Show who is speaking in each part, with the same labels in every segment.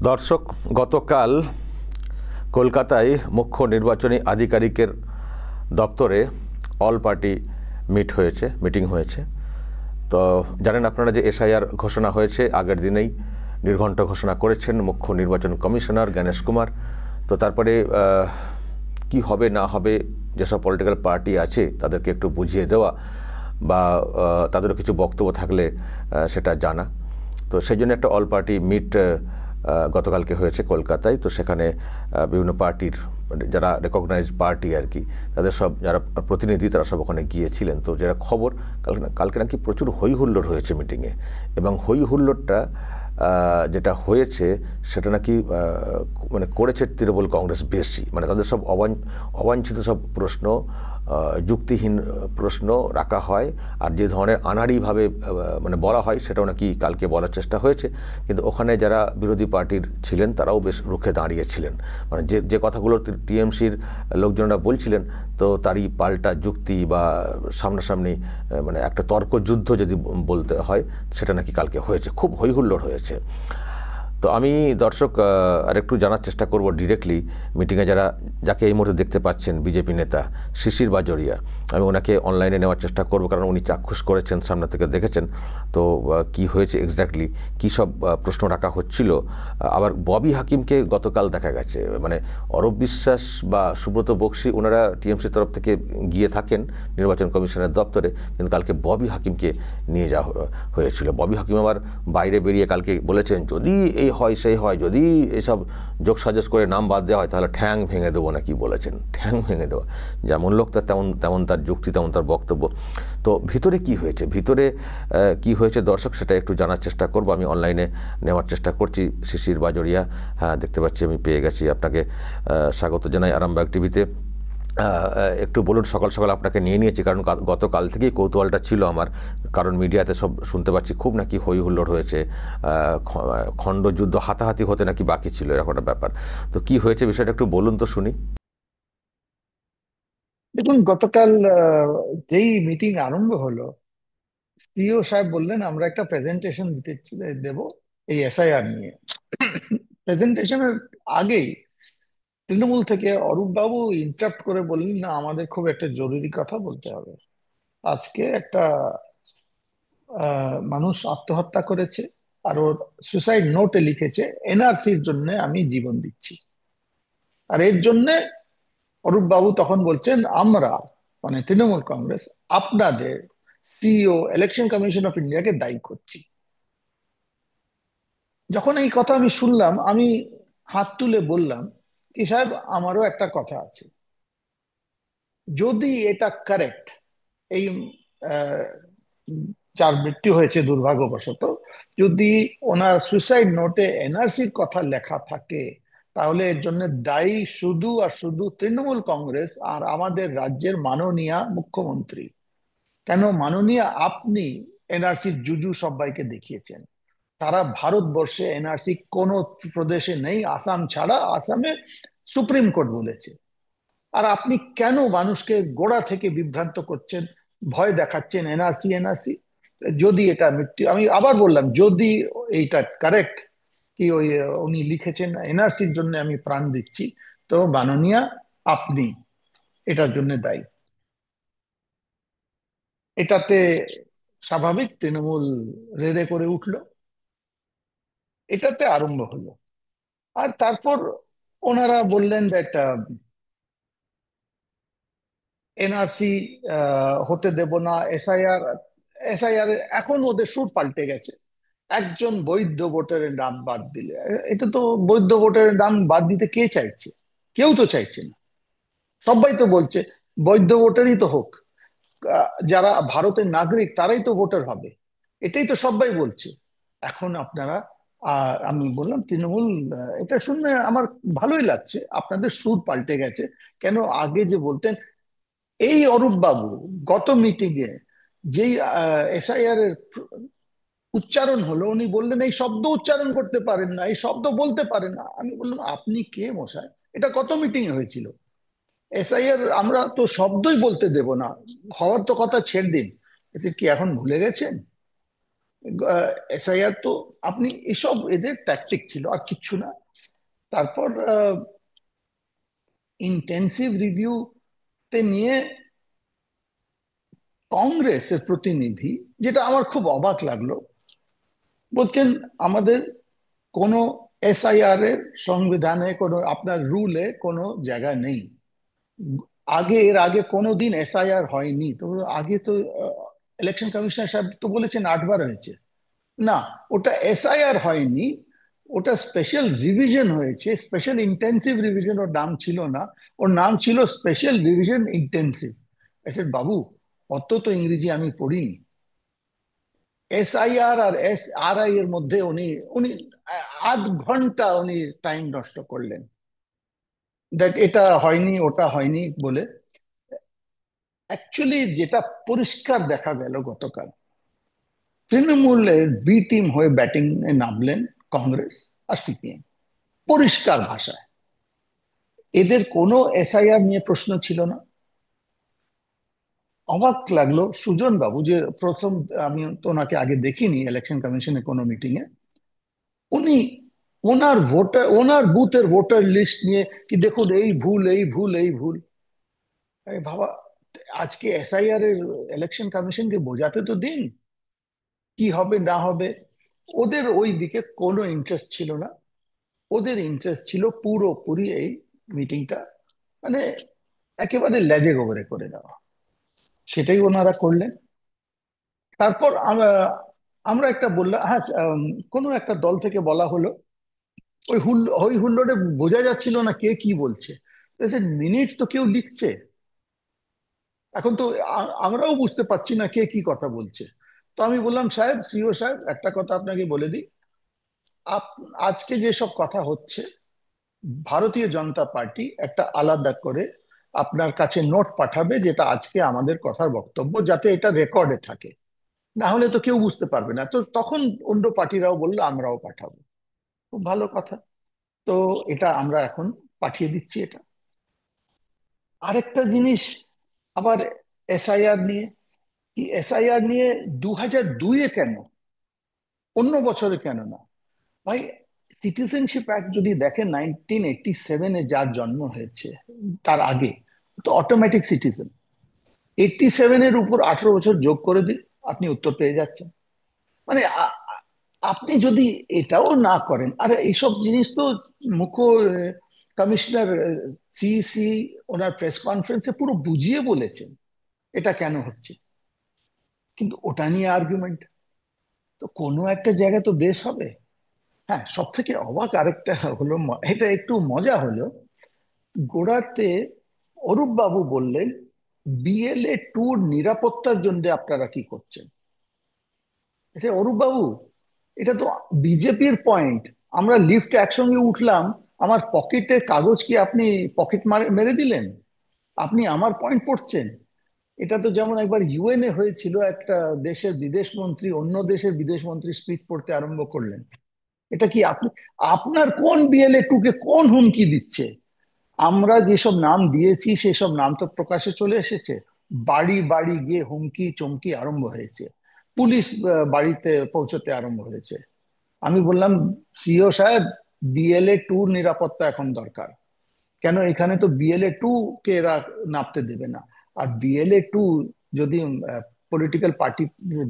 Speaker 1: দর্শক, গতকাল কলকাতায় মুখ্য নির্বাচনী আধিকারিকের দপ্তরে অল পার্টি মিটিং হয়েছে। তো জানেন আপনারা যে এসআইআর ঘোষণা হয়েছে, আগের দিনেই নির্ঘণ্ট ঘোষণা করেছেন মুখ্য নির্বাচন কমিশনার গণেশ কুমার। তো তারপরে কি হবে না হবে, যেসব পলিটিক্যাল পার্টি আছে তাদেরকে একটু বুঝিয়ে দেওয়া বা তাদেরও কিছু বক্তব্য থাকলে সেটা জানা। তো সেই জন্য একটা অল পার্টি মিট গতকালকে হয়েছে কলকাতায়। তো সেখানে বিভিন্ন পার্টির যারা রেকগনাইজ পার্টি আর কি, তাদের সব যারা প্রতিনিধি তারা সব ওখানে গিয়েছিলেন। তো যেটা খবর, কালকে নাকি প্রচুর হই হুল্লোড় হয়েছে মিটিংয়ে, এবং হই হুল্লোড়টা যেটা হয়েছে সেটা নাকি মানে করেছে তৃণমূল কংগ্রেস বেশি। মানে তাদের সব অবাঞ্ছিত সব প্রশ্ন, যুক্তিহীন প্রশ্ন রাখা হয়, আর যে ধরনের আনাড়িভাবে মানে বলা হয় সেটাও নাকি কালকে বলার চেষ্টা হয়েছে। কিন্তু ওখানে যারা বিরোধী পার্টির ছিলেন তারাও বেশ রুখে দাঁড়িয়েছিলেন। মানে যে কথাগুলো টিএমসির লোকজনরা বলছিলেন, তো তারই পাল্টা যুক্তি বা সামনাসামনি মানে একটা তর্কযুদ্ধ যদি বলতে হয়, সেটা নাকি কালকে হয়েছে, খুব হই হুল্লোড় হয়েছে। তো আমি দর্শক আরেকটু জানার চেষ্টা করব ডিরেক্টলি মিটিংয়ে যাকে এই মুহূর্তে দেখতে পাচ্ছেন, বিজেপি নেতা শিশির বাজোরিয়া। আমি ওনাকে অনলাইনে নেওয়ার চেষ্টা করব, কারণ উনি চাক্ষুষ করেছেন, সামনে থেকে দেখেছেন। তো কি হয়েছে এক্স্যাক্টলি, কী সব প্রশ্ন রাখা হচ্ছিল। আবার ববি হাকিমকে গতকাল দেখা গেছে, মানে অরূপ বিশ্বাস বা সুব্রত বক্সী ওনারা টিএমসির তরফ থেকে গিয়ে থাকেন নির্বাচন কমিশনের দপ্তরে, কিন্তু কালকে ববি হাকিমকে নিয়ে যাওয়া হয়েছিল। ববি হাকিম আবার বাইরে বেরিয়ে কালকে বলেছেন, যদি এই হয় সেই হয়, যদি এসব যোগসাজশ করে নাম বাদ দেওয়া হয় তাহলে ঠ্যাং ভেঙে দেবো, নাকি বলেছেন, ঠ্যাং ভেঙে দেওয়া। যেমন লোক তার তেমন তার যুক্তি, তেমন তার বক্তব্য। তো ভিতরে কি হয়েছে, দর্শক সেটা একটু জানার চেষ্টা করব। আমি অনলাইনে নেওয়ার চেষ্টা করছি শিশির বাজোরিয়া। হ্যাঁ, দেখতে পাচ্ছি, আমি পেয়ে গেছি। আপনাকে স্বাগত জানাই আরামবাগ টিভিতে। একটু বলুন, সকাল সকাল আপনাকে নিয়েছি, কারণ গতকাল থেকেই কৌতূহলটা ছিল আমার, কারণ মিডিয়াতে সব শুনতে পাচ্ছি খুব নাকি হই হুল্লোড় হয়েছে, খণ্ডযুদ্ধ, হাতাহাতি হতে নাকি বাকি ছিল, এরকম একটা ব্যাপার। তো কি হয়েছে বিষয়টা একটু বলুন তো শুনি।
Speaker 2: দেখুন, গতকাল যেই মিটিং আরম্ভ হলো, সিইও সাহেব বললেন আমরা একটা প্রেজেন্টেশন দেব এই এসআইআর নিয়ে। প্রেজেন্টেশনের আগেই তৃণমূল থেকে অরূপ বাবু ইন্টারাপ্ট করে বললেন, না আমাদের খুব একটা জরুরি কথা বলতে হবে। আজকে একটা মানুষ আত্মহত্যা করেছে, আর ওর সুসাইড নোটে লিখেছে এনআরসির জন্য আমি জীবন দিচ্ছি। আর এর জন্য অরূপ বাবু তখন বলছেন, আমরা মানে তৃণমূল কংগ্রেস আপনাদের সিইও ইলেকশন কমিশন অফ ইন্ডিয়াকে দায়ী করছি। যখন এই কথা আমি শুনলাম, আমি হাত তুলে বললাম কি সাহেব, আমারও একটা কথা আছে। যদি এটা কারেক্ট, এই আহ, যার মৃত্যু হয়েছে দুর্ভাগ্যবশত, যদি ওনার সুইসাইড নোটে এনআরসির কথা লেখা থাকে, তাহলে এর জন্য দায়ী শুধু আর শুধু তৃণমূল কংগ্রেস আর আমাদের রাজ্যের মাননীয় মুখ্যমন্ত্রী। কেন মাননীয় আপনি এনআরসির জুজু সবাইকে দেখিয়েছেন। সারা ভারতবর্ষে এনআরসি কোন প্রদেশে নেই আসাম ছাড়া, আসামে সুপ্রিম কোর্ট বলেছে। আর আপনি কেন মানুষকে গোড়া থেকে বিভ্রান্ত করছেন, ভয় দেখাচ্ছেন এনআরসি এনআরসি? যদি এটা মৃত্যু, আমি আবার বললাম, যদি এইটা কারেক্ট কি ওই উনি লিখেছেন এনআরসির জন্য আমি প্রাণ দিচ্ছি, তো মাননীয়া আপনি এটার জন্য দায়ী। এটাতে স্বাভাবিক তৃণমূল রেড়ে করে উঠলো, এটাতে আরম্ভ হলো। আর তারপর ওনারা বললেন যে একটা এনআরসি হতে দেব না, এসআইআর। এসআইআর এখন ওদের সুর পাল্টে গেছে, একজন বৈধ ভোটারের নাম বাদ দিলে, এটা তো বৈধ ভোটারের নাম বাদ দিতে কে চাইছে? কেউ তো চাইছে না। সবাই তো বলছে বৈধ ভোটারই তো হোক, যারা ভারতের নাগরিক তারাই তো ভোটার হবে, এটাই তো সবাই বলছে। এখন আপনারা আমি বললাম তৃণমূল, এটা শুনে আমার ভালোই লাগছে, আপনাদের সুর পাল্টে গেছে। কেন আগে যে বলতেন, এই অরূপ বাবু গত মিটিং এ যেই এসআইআর এর উচ্চারণ হলো, উনি বললেন এই শব্দ উচ্চারণ করতে পারেন না, এই শব্দ বলতে পারেন না। আমি বললাম আপনি কে মশাই? এটা কত মিটিং হয়েছিল? এসআইআর আমরা তো শব্দই বলতে দেব না, হওয়ার তো কথা ছেড়ে দিন। কি এখন ভুলে গেছেন? এসআইআর তো আপনি এসব এদের ট্যাকটিক ছিল, আর কিচ্ছু না। তারপর ইন্টেন্সিভ রিভিউ তে নিয়ে কংগ্রেসের প্রতিনিধি, যেটা আমার খুব অবাক লাগলো, বলছেন আমাদের কোনো এসআইআর এর সংবিধানে কোনো আপনার রুলে কোনো জায়গা নেই। এর আগে কোনো দিন এসআইআর হয়নি তো? আগে তো ইলেকশন কমিশনার সাহেব তো বলেছেন 8 বার হয়েছে। না, ওটা এসআইআর হয়নি, ওটা স্পেশাল রিভিশন হয়েছে। স্পেশাল ইন্টেন্সিভ রিভিশন ওর নাম ছিল না, ওর নাম ছিল স্পেশাল রিভিশন ইন্টেন্সিভ। এসে বাবু, অত তো ইংরেজি আমি পড়িনি। এসআইআর আর এসআরআই এর মধ্যে উনি উনি আধ ঘন্টা উনি টাইম নষ্ট করলেন, দ্যাট এটা হয়নি ওটা হয়নি বলে। অ্যাকচুয়ালি যেটা পরিষ্কার দেখা গেল গতকাল, তৃণমূলের বি টিম হয়ে ব্যাটিং এ নামলেন কংগ্রেস আর সিপিএম। পরিষ্কার ভাষায় এদের কোনো এসআইআর নিয়ে প্রশ্ন ছিল না। অবাক লাগলো সুজন বাবু, যে প্রথম, আমি তো ওনাকে আগে দেখিনি ইলেকশন কমিশনের কোনো মিটিং এ, উনি ওনার বুথের ভোটার লিস্ট নিয়ে কি দেখুন এই ভুল এই ভুল এই ভুল। আরে বাবা, আজকে এসআইআর এর ইলেকশন কমিশনকে বোঝাতে তো দিন কি হবে না হবে। ওদের ওই দিকে কোনো ইন্টারেস্ট ছিল না, ওদের ইন্টারেস্ট ছিল পুরোপুরি এই মিটিংটা মানে একেবারে লেজে গোবরে করে দেওয়া। সেটাই ওনারা করলেন। তারপর আমরা একটা বললাম, হ্যাঁ, কোনো একটা দল থেকে বলা হলো, ওই হুল্লোড়ে বোঝা যাচ্ছিল না কে কি বলছে। মিনিটস তো কেউ লিখছে, এখন তো আমরাও বুঝতে পারছি না কে কি কথা বলছে। তো আমি বললাম সাহেব, সিও সাহেব, একটা কথা আপনাকে বলে দিই, আজকে যেসব কথা হচ্ছে, ভারতীয় জনতা পার্টি একটা আলাদা করে আপনার কাছে নোট পাঠাবে, যেটা আজকে আমাদের কথার বক্তব্য, যাতে এটা রেকর্ডে থাকে। না হলে তো কেউ বুঝতে পারবে না। তো তখন অন্য পার্টিরাও বললো আমরাও পাঠাবো। খুব ভালো কথা। তো এটা আমরা এখন পাঠিয়ে দিচ্ছি এটা। আরেকটা জিনিস আবার এসআইআর নিয়ে, কি এসআইআর নিয়ে 2002-এ কেন, অন্য বছরে কেন না? ভাই, সিটিজেনশিপ অ্যাক্ট যদি দেখেন 1987-এ যার জন্ম হয়েছে, তার আগে তো অটোমেটিক সিটিজেন। 87-এর উপর 18 বছর যোগ করে দিন, আপনি উত্তর পেয়ে যাচ্ছেন। মানে আপনি যদি এটাও না করেন, আরে এইসব জিনিস তো মুখ্য কমিশনার সিইসি ওনার প্রেস কনফারেন্সে পুরো বুঝিয়ে বলেছেন এটা কেন হচ্ছে, কিন্তু ওটা নিয়ে আর্গুমেন্ট। তো কোনো একটা জায়গায় তো বেশ হবে। হ্যাঁ, সব থেকে অবাক আরেকটা হলো, এটা একটু মজা হলো, গোড়াতে অরূপ বাবু বললেন বিএলএ টুর নিরাপত্তার জন্য আপনারা কি করছেন? আচ্ছা অরূপ বাবু, এটা তো বিজেপির পয়েন্ট। আমরা লিফটে একসঙ্গে উঠলাম, আমার পকেটে কাগজ কি আপনি পকেট মেরে দিলেন? আপনি আমার পয়েন্ট পড়ছেন? এটা তো যেমন একবার ইউএনএ হয়েছিল, একটা দেশের বিদেশ মন্ত্রী অন্য দেশের বিদেশ মন্ত্রী স্পিচ পড়তে আরম্ভ করলেন। এটা কি আপনি, আপনার কোন বিএলএ টুকে কোন হুমকি দিচ্ছে? আমরা যেসব নাম দিয়েছি সেসব নাম তো প্রকাশ্যে চলে এসেছে। বাড়ি বাড়ি গিয়ে হুমকি চমকি আরম্ভ হয়েছে, পুলিশ বাড়িতে পৌঁছতে আরম্ভ হয়েছে। আমি বললাম সিও সাহেব, বিএলএ টুর নিরাপত্তা এখন দরকার। কেন, এখানে তো বিএলএ 2 কে এরা নাপতে দেবে না। আর বিএলএ 2 যদি পলিটিক্যাল পার্টি,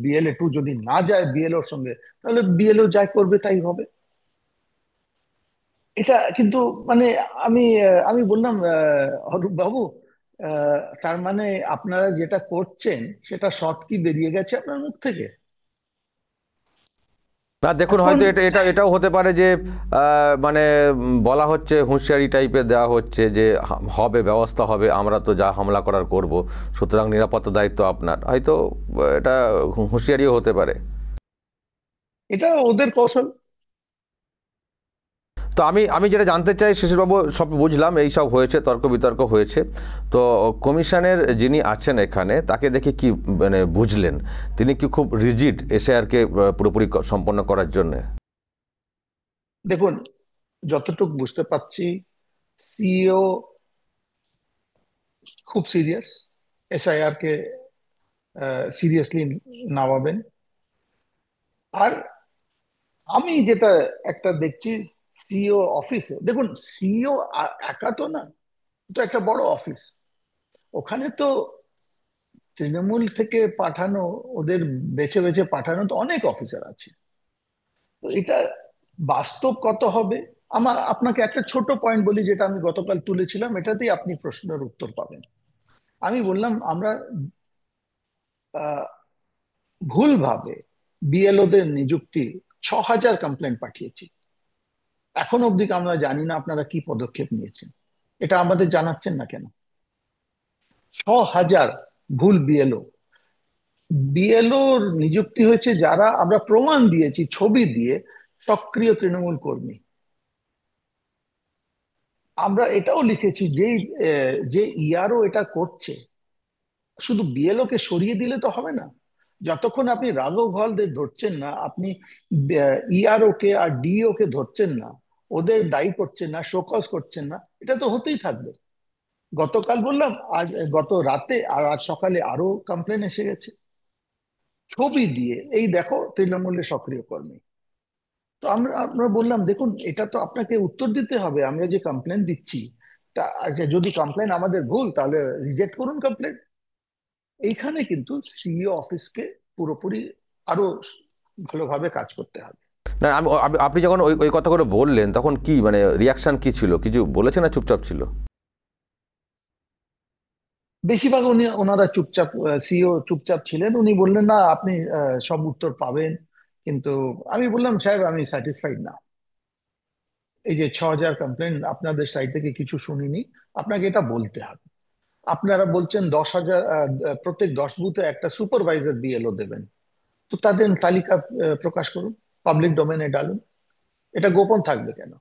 Speaker 2: বিএলএ 2 যদি না যায় বিএলওর সঙ্গে, তাহলে বিএলও যাই করবে তাই হবে। এটা কিন্তু মানে আমি বললাম অরূপ বাবু, তার মানে আপনারা যেটা করছেন সেটা সৎ কি বেরিয়ে গেছে আপনার মুখ থেকে?
Speaker 1: না দেখুন,
Speaker 2: এখন
Speaker 1: হয়তো এটাও হতে পারে যে মানে বলা হচ্ছে, হুঁশিয়ারি টাইপের দেওয়া হচ্ছে যে হবে, ব্যবস্থা হবে, আমরা তো যা হামলা করার করব, সুতরাং নিরাপত্তা দায়িত্ব আপনার। হয়তো এটা হুঁশিয়ারিও হতে পারে।
Speaker 2: এটা ওদের কৌশল।
Speaker 1: তো আমি আমি যেটা জানতে চাই শিশিরবাবু, সব বুঝলাম এই সব হয়েছে, তর্ক বিতর্ক হয়েছে, তো কমিশনের যিনি আছেন এখানে তাকে দেখে কি মানে বুঝলেন, তিনি কি খুব রিজিড এসআইআরকে পুরোপুরি সম্পন্ন করার জন্য?
Speaker 2: দেখুন, যতটুকু বুঝতে পারছি সিইও খুব সিরিয়াস, এসআইআর কে সিরিয়াসলি নামাবেন। আর আমি যেটা একটা দেখছি সিইও অফিসে, দেখুন সিইও একা তো না, তো একটা বড় অফিস, ওখানে তো তৃণমূল থেকে পাঠানো, ওদের বেছে বেছে পাঠানো তো অনেক অফিসার আছে। তো এটা বাস্তব কত হবে? আপনাকে একটা ছোট পয়েন্ট বলি, যেটা আমি গতকাল তুলেছিলাম, এটাতেই আপনি প্রশ্নের উত্তর পাবেন। আমি বললাম আমরা আহ, ভুলভাবে বিএলওদের নিযুক্তি 6,000 কমপ্লেন পাঠিয়েছি। এখন অবধি আমরা জানি না আপনারা কি পদক্ষেপ নিয়েছেন, এটা আমাদের জানাচ্ছেন না কেন? 6,000 ভুল বিএলও, বিএলওর নিযুক্তি হয়েছে যারা আমরা প্রমাণ দিয়েছি ছবি দিয়ে সক্রিয় তৃণমূল কর্মী। আমরা এটাও লিখেছি যে ইআরও এটা করছে, শুধু বিএলও কে সরিয়ে দিলে তো হবে না। যতক্ষণ আপনি রাঘব হলদের ধরছেন না, আপনি ইআরও কে আর ডিও কে ধরছেন না, ওদের দায়ী করছেন না, শোকজ করছেন না, এটা তো হতেই থাকবে। গতকাল বললাম, আজ গত রাতে আর আজ সকালে আরো কমপ্লেন এসে গেছে ছবি দিয়ে, এই দেখো তৃণমূলের সক্রিয় কর্মী। তো আমরা আমরা বললাম দেখুন, এটা তো আপনাকে উত্তর দিতে হবে, আমরা যে কমপ্লেন দিচ্ছি তা, আচ্ছা যদি কমপ্লেন আমাদের ভুল তাহলে রিজেক্ট করুন কমপ্লেন। এইখানে কিন্তু সিইও অফিসকে পুরোপুরি আরো ভালোভাবে কাজ করতে হবে।
Speaker 1: না আপনি যখন ওই ওই কথা করে বললেন তখন কি মানে রিয়াকশন কি ছিল, কিছু বলেছে না চুপচাপ ছিল?
Speaker 2: বেশিরভাগ ওনারা চুপচাপ, সিইও চুপচাপ ছিলেন। উনি বললেন না আপনি সব উত্তর পাবেন, কিন্তু আমি বললাম সাহেব আমি স্যাটিসফাইড না। এই যে 6,000 কমপ্লেন আপনাদের সাইড থেকে কিছু শুনিনি, আপনাকে এটা বলতে হবে। আপনারা বলছেন 10,000, প্রত্যেক 10 বুথে একটা সুপারভাইজার বিএলও দেবেন, তো তাদের তালিকা প্রকাশ করুন, পাবলিক ডোমেনে ডালুন, এটা গোপন থাকবে কেন?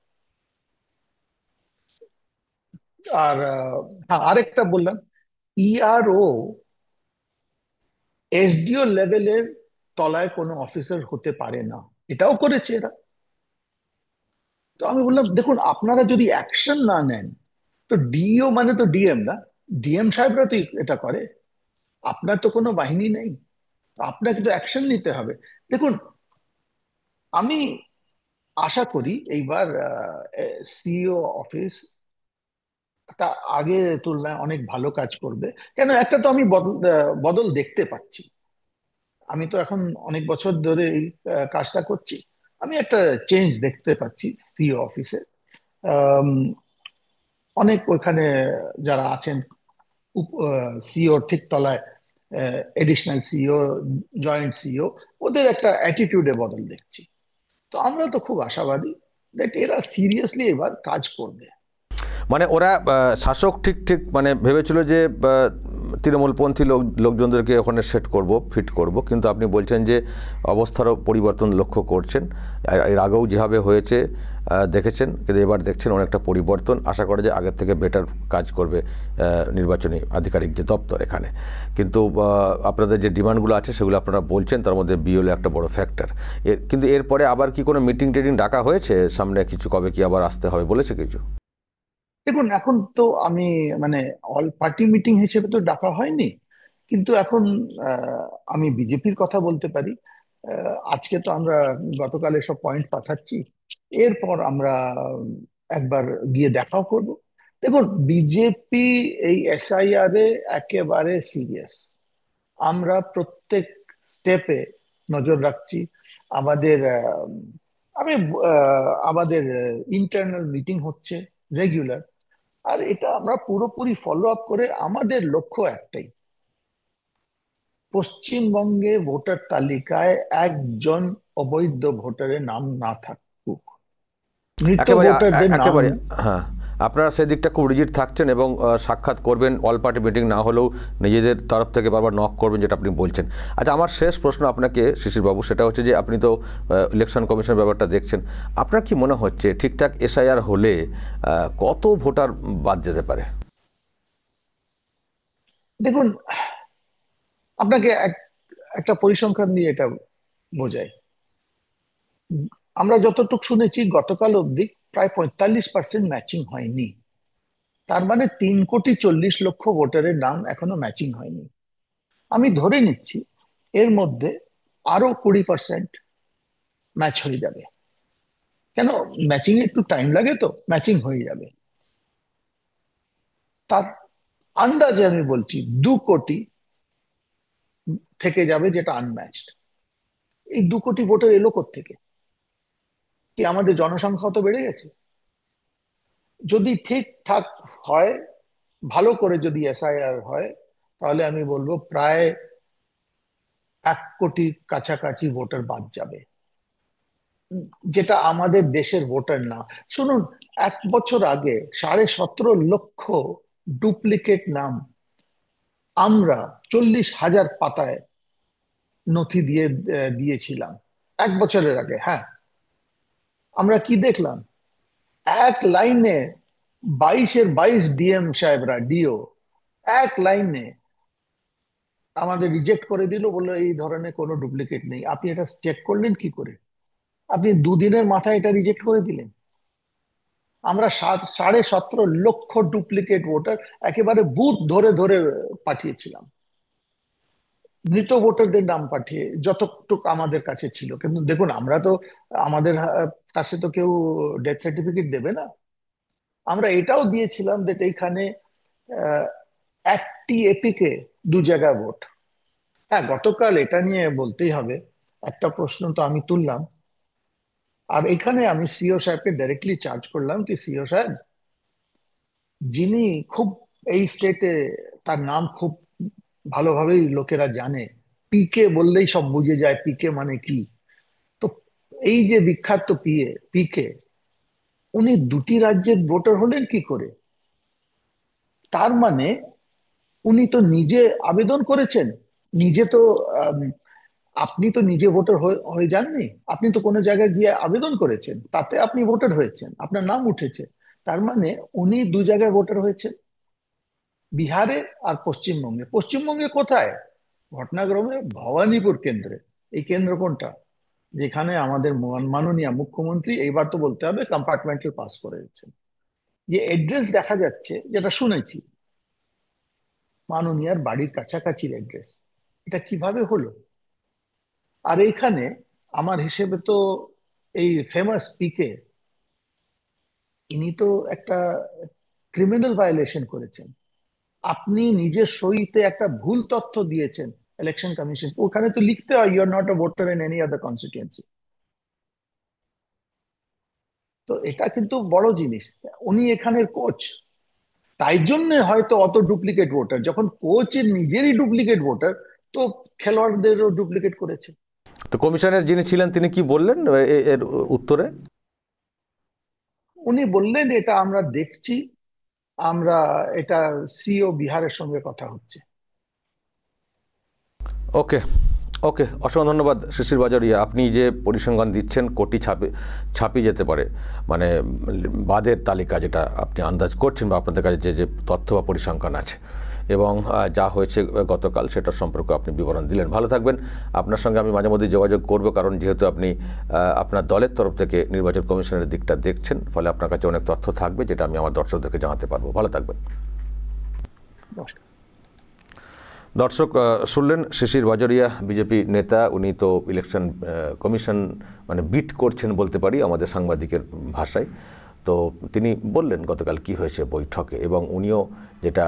Speaker 2: আর হ্যাঁ, আরেকটা বললাম, ইআরও এসডিও লেভেলের তলায় কোনো অফিসার হতে পারে না, এটাও করেছে এরা। তো আমি বললাম দেখুন, আপনারা যদি অ্যাকশন না নেন, তো ডিও মানে তো ডিএম না, ডিএম সাহেবরা তো এটা করে, আপনার তো কোনো বাহিনী নেই, তো আপনাকে তো অ্যাকশন নিতে হবে। দেখুন, আমি আশা করি এইবার সিইও অফিস তা আগে তুলনায় অনেক ভালো কাজ করবে। কেন, একটা তো আমি বদল বদল দেখতে পাচ্ছি। আমি তো এখন অনেক বছর ধরে এই কাজটা করছি, আমি একটা চেঞ্জ দেখতে পাচ্ছি সিইও অফিসে। আম, অনেক ওইখানে যারা আছেন সিইও ঠিক তলায়, এডিশনাল সিইও, জয়েন্ট সিইও, ওদের একটা অ্যাটিটিউডে বদল দেখছি। তো আমরা তো খুব আশাবাদী দ্যাট এরা সিরিয়াসলি এবার কাজ করবে।
Speaker 1: মানে ওরা শাসক ঠিক ঠিক মানে ভেবেছিল যে তৃণমূলপন্থী লোকজনদেরকে ওখানে সেট করব, ফিট করব, কিন্তু আপনি বলছেন যে অবস্থারও পরিবর্তন লক্ষ্য করছেন। এর আগেও যেভাবে হয়েছে দেখেছেন, কিন্তু এবার দেখছেন অনেকটা পরিবর্তন, আশা করে যে আগের থেকে বেটার কাজ করবে নির্বাচনী আধিকারিক যে দপ্তর এখানে। কিন্তু আপনাদের যে ডিমান্ডগুলো আছে সেগুলো আপনারা বলছেন, তার মধ্যে বিএলও একটা বড় ফ্যাক্টর। কিন্তু এরপরে আবার কি কোনো মিটিং টিটিং ডাকা হয়েছে সামনে কিছু, কবে কি আবার আসতে হবে বলেছে কিছু?
Speaker 2: দেখুন, এখন তো আমি মানে অল পার্টি মিটিং হিসেবে তো ডাকা হয়নি, কিন্তু এখন আমি বিজেপির কথা বলতে পারি। আজকে তো আমরা গতকাল সব পয়েন্ট পাঠাচ্ছি, এরপর আমরা একবার গিয়ে দেখাও করব। দেখুন, বিজেপি এই এসআইআর এ একেবারে সিরিয়াস। আমরা প্রত্যেক স্টেপে নজর রাখছি। আমাদের আমাদের ইন্টারনাল মিটিং হচ্ছে রেগুলার, আর এটা আমরা পুরোপুরি ফলো আপ করে আমাদের লক্ষ্য একটাই, পশ্চিমবঙ্গে ভোটার তালিকায় একজন অবৈধ ভোটারের নাম না থাকুক, মৃত
Speaker 1: একেবারে
Speaker 2: ভোটারদের নাম।
Speaker 1: একেবারে হ্যাঁ, আপনারা সেই দিকটা খুব রিজিড থাকছেন এবং সাক্ষাৎ করবেন, অল পার্টি মিটিং না হলেও নিজেদের তরফ থেকে বারবার নক করবেন, যেটা আপনি বলছেন। আচ্ছা, আমার শেষ প্রশ্ন আপনাকে শিশিরবাবু, সেটা হচ্ছে যে আপনি তো ইলেকশন কমিশনের ব্যাপারটা দেখছেন, আপনার কি মনে হচ্ছে ঠিকঠাক এসআইআর হলে কত ভোটার বাদ যেতে পারে?
Speaker 2: দেখুন, আপনাকে একটা পরিসংখ্যান দিয়ে এটা বোঝাই। আমরা যতটুকু শুনেছি গতকাল অবধি প্রায় 45% ম্যাচিং হয়নি। তার মানে 3,40,00,000 ভোটারের নাম এখনো ম্যাচিং হয়নি। আমি ধরে নিচ্ছি এর মধ্যে আরো 20% ম্যাচ হয়ে যাবে। কেন, ম্যাচিং এ একটু টাইম লাগে, তো ম্যাচিং হয়ে যাবে। তার আন্দাজে আমি বলছি 2 কোটি থেকে যাবে, যেটা আনম্যাচড। এই 2 কোটি ভোটার এলো কোত্থেকে? কি আমাদের জনসংখ্যা তো বেড়ে গেছে? যদি ঠিকঠাক হয়, ভালো করে যদি এসআইআর হয়, তাহলে আমি বলবো প্রায় 1 কোটির কাছাকাছি ভোটার বাদ যাবে, যেটা আমাদের দেশের ভোটার না। শুনুন, 1 বছর আগে 17.5 লক্ষ ডুপ্লিকেট নাম আমরা 40,000 পাতায় নথি দিয়ে দিয়েছিলাম 1 বছরের আগে। হ্যাঁ, আমরা কি দেখলাম? এক লাইনে 22-এর 22 ডিএম সাহেবরা, ডিও, এক লাইনে আমাদের রিজেক্ট করে দিল, বললো এই ধরনের কোনো ডুপ্লিকেট নেই। আপনি এটা চেক করলেন কি করে? আপনি দুদিনের মাথায় এটা রিজেক্ট করে দিলেন। আমরা 17.5 লক্ষ ডুপ্লিকেট ভোটার একেবারে বুথ ধরে ধরে পাঠিয়েছিলাম, মৃত ভোটারদের নাম পাঠিয়ে, যতটুকু আমাদের কাছে ছিল। কিন্তু দেখুন, আমরা তো, আমাদের কাছে তো কেউ ডেথ সার্টিফিকেট দেবে না। আমরা এটাও দিয়েছিলাম যে এইখানে আহ, একটি এপিকে 2 জায়গায় ভোট। হ্যাঁ, গতকাল এটা নিয়ে বলতেই হবে, একটা প্রশ্ন তো আমি তুললাম, আর এখানে আমি সিও সাহেবকে ডাইরেক্টলি চার্জ করলাম কি, সিও সাহেব, যিনি খুব এই স্টেটে, তার নাম খুব ভালোভাবেই লোকেরা জানে, পিকে বললেই সব বুঝে যায় পিকে মানে কি। তো এই যে বিখ্যাত পিকে, উনি 2টি রাজ্যের ভোটার হলেন কি করে? তার মানে উনি তো নিজে আবেদন করেছেন, নিজে তো, আম, আপনি তো নিজে ভোটার হয়ে যাননি। আপনি তো কোনো জায়গায় গিয়ে আবেদন করেছেন, তাতে আপনি ভোটার হয়েছেন, আপনার নাম উঠেছে। তার মানে উনি 2 জায়গায় ভোটার হয়েছেন, বিহারে আর পশ্চিমবঙ্গে। পশ্চিমবঙ্গে কোথায়? ঘটনাক্রমে ভবানীপুর কেন্দ্রে। এই কেন্দ্র কোনটা? যেখানে আমাদের মাননীয় মুখ্যমন্ত্রী, এইবার তো বলতে হবে, কম্পার্টমেন্টাল পাস করেছেন। যে এড্রেস দেখা যাচ্ছে, যেটা শুনেছি, মাননীয়ার বাড়ির কাছাকাছি অ্যাড্রেস, এটা কিভাবে হলো? আর এইখানে আমার হিসেবে তো এই ফেমাস পিকে, ইনি তো একটা ক্রিমিনাল ভায়োলেশন করেছেন। আপনি নিজের সইতে একটা ভুল তথ্য দিয়েছেন ইলেকশন কমিশন। ওখানে তো লিখতে হয় you are not a voter in any other constituency. তো এটা কিন্তু বড় জিনিস। উনি এখানের কোচ, তাই জন্য হয়তো অত ডুপ্লিকেট ভোটার। যখন কোচের নিজেরই ডুপ্লিকেট ভোটার, তো খেলোয়াড়দেরও ডুপ্লিকেট করেছে।
Speaker 1: তো কমিশনের যিনি ছিলেন তিনি কি বললেন এর উত্তরে?
Speaker 2: উনি বললেন এটা আমরা দেখছি, আমরা এটা সিও বিহারের সঙ্গে কথা হচ্ছে।
Speaker 1: ওকে, ওকে, অসংখ্য ধন্যবাদ শিশির বাজোরিয়া। আপনি যে পরিসংখ্যান দিচ্ছেন, কোটি ছাপিয়ে যেতে পারে, মানে বাদের তালিকা যেটা আপনি আন্দাজ করছেন, বা আপনাদের কাছে যে যে তথ্য বা পরিসংখ্যান আছে, এবং যা হয়েছে গতকাল, সেটার সম্পর্কে আপনি বিবরণ দিলেন। ভালো থাকবেন। আপনার সঙ্গে আমি মাঝে মধ্যে যোগাযোগ করব, কারণ যেহেতু আপনি আপনার দলের তরফ থেকে নির্বাচন কমিশনের দিকটা দেখছেন, ফলে আপনার কাছে অনেক তথ্য থাকবে, যেটা আমি আমার দর্শকদেরকে জানাতে পারবো। ভালো থাকবেন।
Speaker 2: নমস্কার।
Speaker 1: দর্শক, শুনলেন শিশির বাজোরিয়া, বিজেপি নেতা। উনি তো ইলেকশন কমিশন মানে বিট করছেন বলতে পারি আমাদের সাংবাদিকের ভাষায়। তো তিনি বললেন গতকাল কি হয়েছে বৈঠকে, এবং উনিও যেটা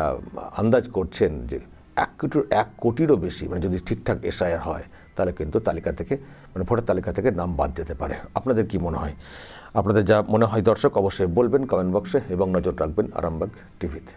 Speaker 1: আন্দাজ করছেন যে 1 কোটিরও বেশি, মানে যদি ঠিকঠাক এসআইআর হয়, তাহলে কিন্তু তালিকা থেকে, মানে ভোটার তালিকা থেকে নাম বাদ যেতে পারে। আপনাদের কি মনে হয়? আপনাদের যা মনে হয় দর্শক, অবশ্যই বলবেন কমেন্ট বক্সে, এবং নজর রাখবেন আরামবাগ টিভিতে।